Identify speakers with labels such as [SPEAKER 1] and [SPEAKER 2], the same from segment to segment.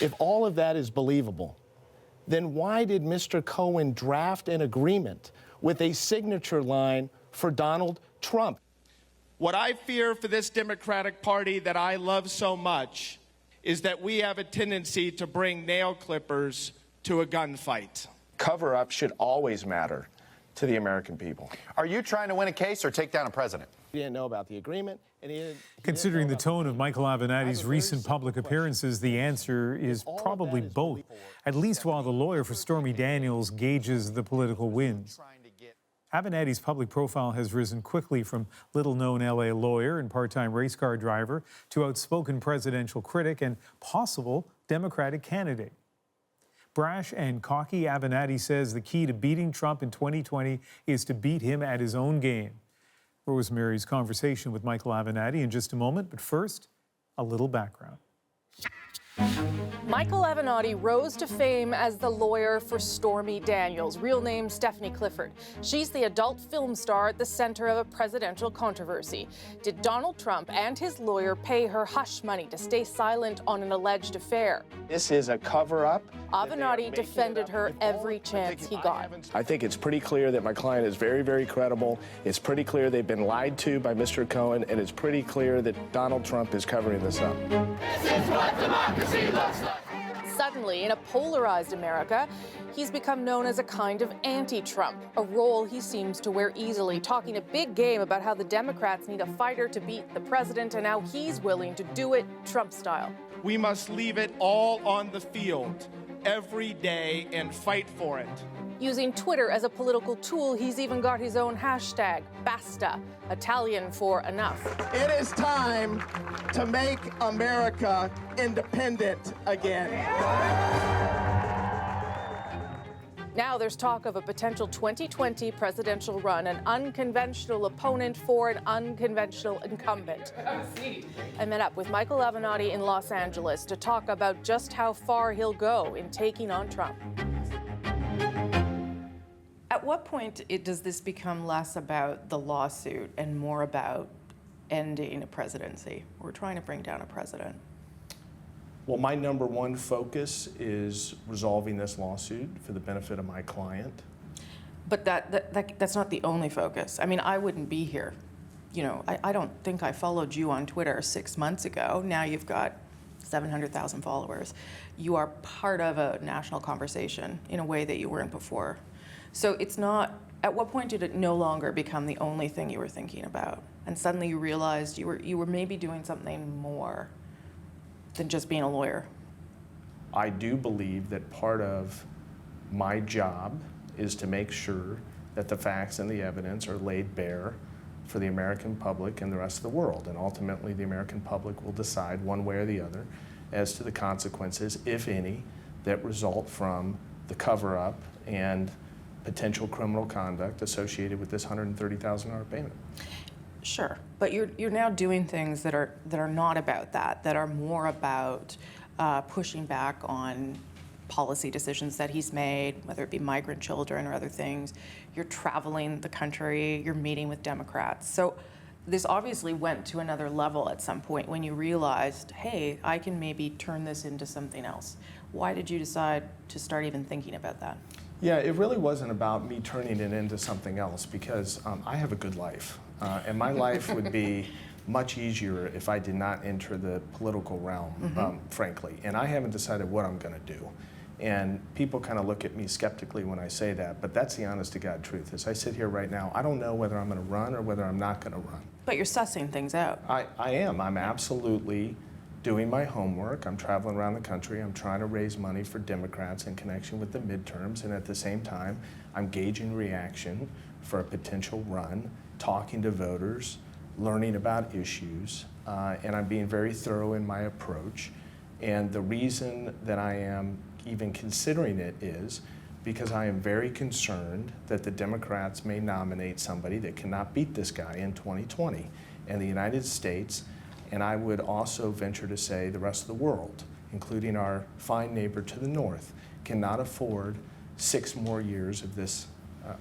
[SPEAKER 1] If all of that is believable, then why did Mr. Cohen draft an agreement with a signature line for Donald Trump?
[SPEAKER 2] What I fear for this Democratic Party that I love so much is that we have a tendency to bring nail clippers to a gunfight.
[SPEAKER 3] Cover-up should always matter to the American people.
[SPEAKER 4] Are you trying to win a case or take down a president?
[SPEAKER 1] He didn't know about the agreement. And
[SPEAKER 5] Considering the tone of Michael Avenatti's recent public appearances, the answer is probably both, at least while the lawyer for Stormy Daniels gauges the political winds. Avenatti's public profile has risen quickly from little-known LA lawyer and part-time race car driver to outspoken presidential critic and possible Democratic candidate. Brash and cocky, Avenatti says the key to beating Trump in 2020 is to beat him at his own game. Rosemary's conversation with Michael Avenatti in just a moment, but first, a little background.
[SPEAKER 6] Michael Avenatti rose to fame as the lawyer for Stormy Daniels, real name Stephanie Clifford. She's the adult film star at the center of a presidential controversy. Did Donald Trump and his lawyer pay her hush money to stay silent on an alleged affair?
[SPEAKER 1] this is a cover-up.
[SPEAKER 6] Avenatti defended her every chance he got.
[SPEAKER 1] I think it's pretty clear that my client is very, very credible. It's pretty clear they've been lied to by Mr. Cohen, and it's pretty clear that Donald Trump is covering this up.
[SPEAKER 6] This is what democracy looks like. Suddenly, in a polarized America, he's become known as a kind of anti-Trump, a role he seems to wear easily, talking a big game about how the Democrats need a fighter to beat the president and how he's willing to do it Trump style.
[SPEAKER 2] We must leave it all on the field every day and fight for it.
[SPEAKER 6] Using Twitter as a political tool, he's even got his own hashtag, Basta, Italian for enough.
[SPEAKER 2] It is time to make America independent again.
[SPEAKER 6] Now there's talk of a potential 2020 presidential run, an unconventional opponent for an unconventional incumbent. I met up with Michael Avenatti in Los Angeles to talk about just how far he'll go in taking on Trump.
[SPEAKER 7] At what point does this become less about the lawsuit and more about ending a presidency? We're trying to bring down a president.
[SPEAKER 3] Well, my number one focus is resolving this lawsuit for the benefit of my client.
[SPEAKER 7] But that's not the only focus. I mean, I wouldn't be here. You know, I don't think I followed you on Twitter 6 months ago. Now you've got 700,000 followers. You are part of a national conversation in a way that you weren't before. So it's not, at what point did it no longer become the only thing you were thinking about? And suddenly you realized you were maybe doing something more than just being a lawyer?
[SPEAKER 3] I do believe that part of my job is to make sure that the facts and the evidence are laid bare for the American public and the rest of the world. And ultimately, the American public will decide one way or the other as to the consequences, if any, that result from the cover-up and potential criminal conduct associated with this $130,000 payment.
[SPEAKER 7] Sure, but you're now doing things that are not about that are more about pushing back on policy decisions that he's made, whether it be migrant children or other things. You're traveling the country, you're meeting with Democrats. So this obviously went to another level at some point when you realized, hey, I can maybe turn this into something else. Why did you decide to start even thinking about that?
[SPEAKER 3] Yeah, it really wasn't about me turning it into something else, because I have a good life. And my life would be much easier if I did not enter the political realm, frankly. And I haven't decided what I'm going to do. And people kind of look at me skeptically when I say that, but that's the honest to God truth. As I sit here right now, I don't know whether I'm going to run or whether I'm not going to run.
[SPEAKER 7] But you're sussing things out.
[SPEAKER 3] I am. I'm absolutely doing my homework. I'm traveling around the country. I'm trying to raise money for Democrats in connection with the midterms, and at the same time, I'm gauging reaction for a potential run, talking to voters, learning about issues, and I'm being very thorough in my approach. And the reason that I am even considering it is because I am very concerned that the Democrats may nominate somebody that cannot beat this guy in 2020. And the United States, and I would also venture to say the rest of the world, including our fine neighbor to the north, cannot afford 6 more years of this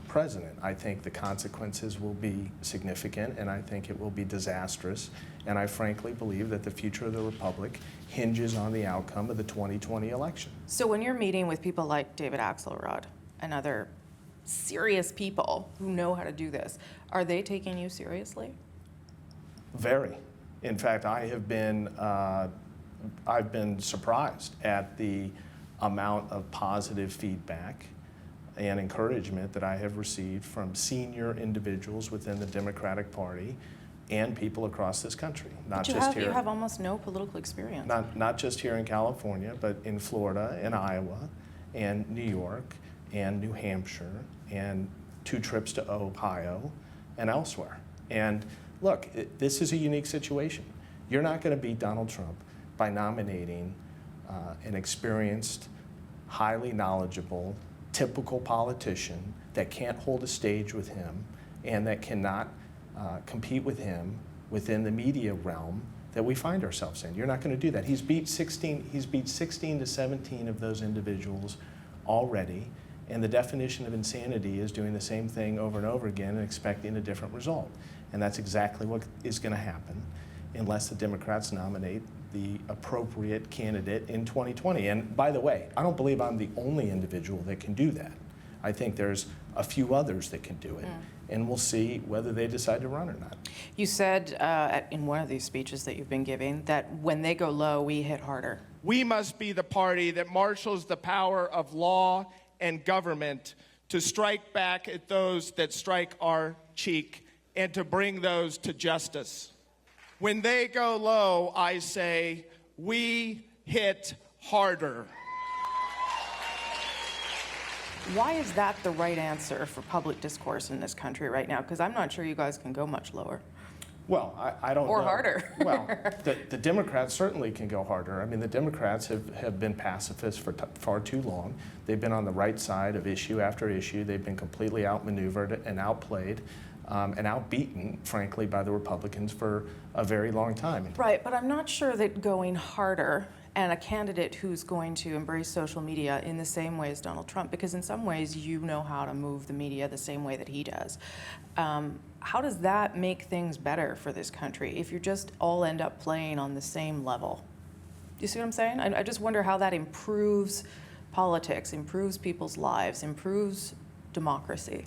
[SPEAKER 3] president. I think the consequences will be significant, and I think it will be disastrous. And I frankly believe that the future of the republic hinges on the outcome of the 2020 election.
[SPEAKER 7] So when you're meeting with people like David Axelrod and other serious people who know how to do this, are they taking you seriously?
[SPEAKER 3] Very. In fact, I've been surprised at the amount of positive feedback and encouragement that I have received from senior individuals within the Democratic Party and people across this country. Not just here.
[SPEAKER 7] You have almost no political experience.
[SPEAKER 3] Not just here in California, but in Florida and Iowa and New York and New Hampshire and 2 trips to Ohio and elsewhere. And look, this is a unique situation. You're not going to beat Donald Trump by nominating an experienced, highly knowledgeable, typical politician that can't hold a stage with him and that cannot compete with him within the media realm that we find ourselves in. You're not going to do that. He's beat 16 to 17 of those individuals already, and the definition of insanity is doing the same thing over and over again and expecting a different result. And that's exactly what is going to happen unless the Democrats nominate the appropriate candidate in 2020. And by the way, I don't believe I'm the only individual that can do that. I think there's a few others that can do it, and we'll see whether they decide to run or not.
[SPEAKER 7] You said in one of these speeches that you've been giving that when they go low, we hit harder.
[SPEAKER 2] We must be the party that marshals the power of law and government to strike back at those that strike our cheek and to bring those to justice. When they go low, I say, we hit harder.
[SPEAKER 7] Why is that the right answer for public discourse in this country right now? Because I'm not sure you guys can go much lower.
[SPEAKER 3] Well, I don't know.
[SPEAKER 7] Or harder.
[SPEAKER 3] Well, the Democrats certainly can go harder. I mean, the Democrats have been pacifists for far too long. They've been on the right side of issue after issue. They've been completely outmaneuvered and outplayed and outbeaten, frankly, by the Republicans for a very long time.
[SPEAKER 7] Right, but I'm not sure that going harder and a candidate who's going to embrace social media in the same way as Donald Trump, because in some ways you know how to move the media the same way that he does. How does that make things better for this country if you just all end up playing on the same level? Do you see what I'm saying? I just wonder how that improves politics, improves people's lives, improves democracy.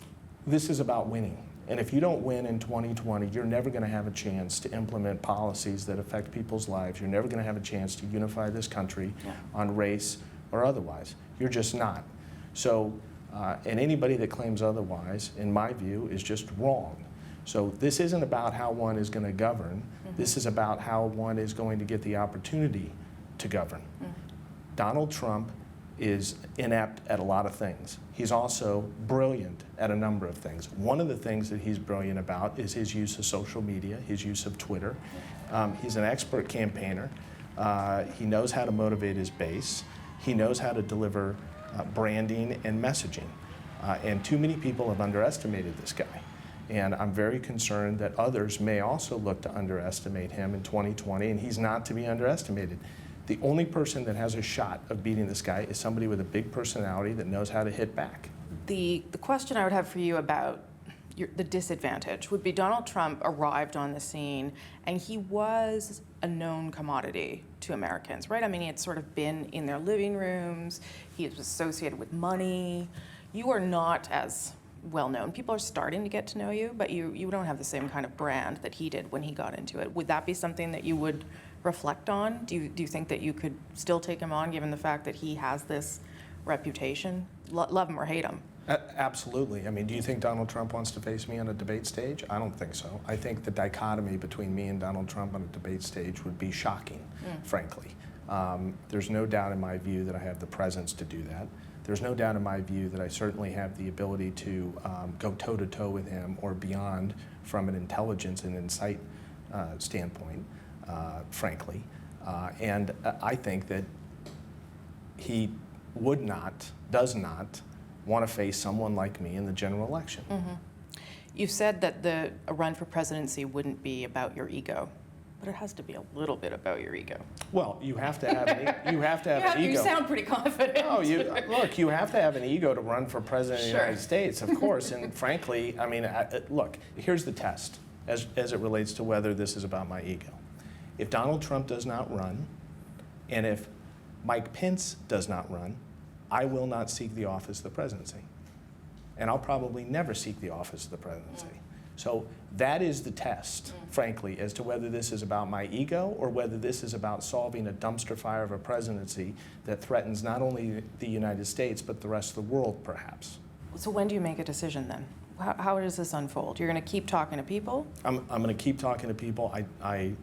[SPEAKER 3] This is about winning. And if you don't win in 2020, you're never going to have a chance to implement policies that affect people's lives. You're never going to have a chance to unify this country on race or otherwise. You're just not. So, and anybody that claims otherwise, in my view, is just wrong. So this isn't about how one is going to govern. This is about how one is going to get the opportunity to govern. Donald Trump is inept at a lot of things. He's also brilliant at a number of things. One of the things that he's brilliant about is his use of social media, his use of Twitter. He's an expert campaigner. He knows how to motivate his base. He knows how to deliver branding and messaging. And too many people have underestimated this guy. And I'm very concerned that others may also look to underestimate him in 2020, and he's not to be underestimated. The only person that has a shot of beating this guy is somebody with a big personality that knows how to hit back.
[SPEAKER 7] The question I would have for you about the disadvantage would be Donald Trump arrived on the scene and he was a known commodity to Americans, right? I mean, he had sort of been in their living rooms. He was associated with money. You are not as well known. People are starting to get to know you, but you don't have the same kind of brand that he did when he got into it. Would that be something that you would reflect on? Do you think that you could still take him on given the fact that he has this reputation? Love him or hate him?
[SPEAKER 3] Absolutely. I mean, do you think Donald Trump wants to face me on a debate stage? I don't think so. I think the dichotomy between me and Donald Trump on a debate stage would be shocking, frankly. There's no doubt in my view that I have the presence to do that. There's no doubt in my view that I certainly have the ability to go toe-to-toe with him or beyond from an intelligence and insight standpoint, frankly. And I think that he does not want to face someone like me in the general election.
[SPEAKER 7] You've said that a run for presidency wouldn't be about your ego. But it has to be a little bit about your ego.
[SPEAKER 3] Well, you have to have an ego.
[SPEAKER 7] You sound pretty confident.
[SPEAKER 3] Oh, look, you have to have an ego to run for president of the United States, of course. And frankly, I mean, look, here's the test as it relates to whether this is about my ego. If Donald Trump does not run, and if Mike Pence does not run, I will not seek the office of the presidency. And I'll probably never seek the office of the presidency. So that is the test, frankly, as to whether this is about my ego or whether this is about solving a dumpster fire of a presidency that threatens not only the United States, but the rest of the world, perhaps.
[SPEAKER 7] So when do you make a decision then? How does this unfold? You're going to keep talking to people?
[SPEAKER 3] I'm going to keep talking to people. I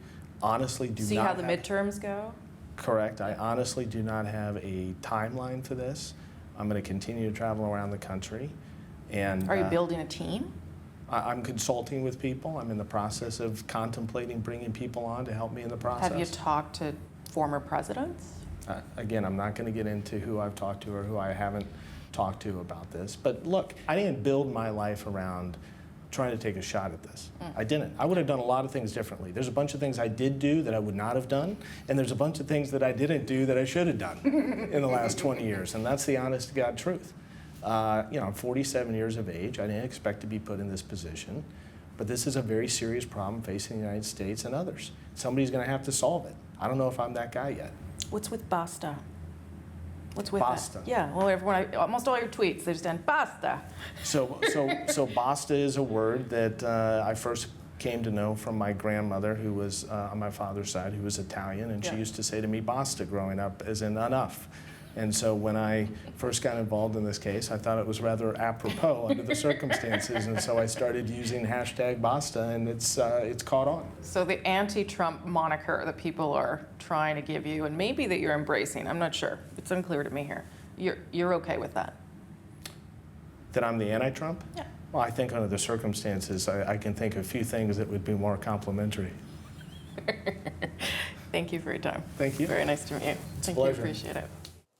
[SPEAKER 3] honestly do not
[SPEAKER 7] see how the midterms go?
[SPEAKER 3] Correct. I honestly do not have a timeline for this. I'm going to continue to travel around the country. And
[SPEAKER 7] are you building a team?
[SPEAKER 3] I'm consulting with people. I'm in the process of contemplating bringing people on to help me in the process.
[SPEAKER 7] Have you talked to former presidents?
[SPEAKER 3] Again, I'm not going to get into who I've talked to or who I haven't talked to about this. But look, I didn't build my life around trying to take a shot at this. I didn't. I would have done a lot of things differently. There's a bunch of things I did do that I would not have done, and there's a bunch of things that I didn't do that I should have done in the last 20 years, and that's the honest to God truth. I'm 47 years of age. I didn't expect to be put in this position, but this is a very serious problem facing the United States and others. Somebody's going to have to solve it. I don't know if I'm that guy yet.
[SPEAKER 7] What's with basta? What's with
[SPEAKER 3] Basta?
[SPEAKER 7] That? Yeah, well, almost all your tweets, they just end basta.
[SPEAKER 3] So basta is a word that I first came to know from my grandmother, who was on my father's side, who was Italian, and she used to say to me basta growing up, as in enough. And so when I first got involved in this case, I thought it was rather apropos under the circumstances, and so I started using #basta, and it's caught on.
[SPEAKER 7] So the anti-Trump moniker that people are trying to give you, and maybe that you're embracing, I'm not sure. It's unclear to me here. You're okay with that?
[SPEAKER 3] That I'm the anti-Trump?
[SPEAKER 7] Yeah.
[SPEAKER 3] Well, I think under the circumstances, I can think of a few things that would be more complimentary.
[SPEAKER 7] Thank you for your time.
[SPEAKER 3] Thank you.
[SPEAKER 7] Very nice to meet you.
[SPEAKER 3] It's a
[SPEAKER 7] Thank you.
[SPEAKER 3] pleasure.
[SPEAKER 7] Appreciate it.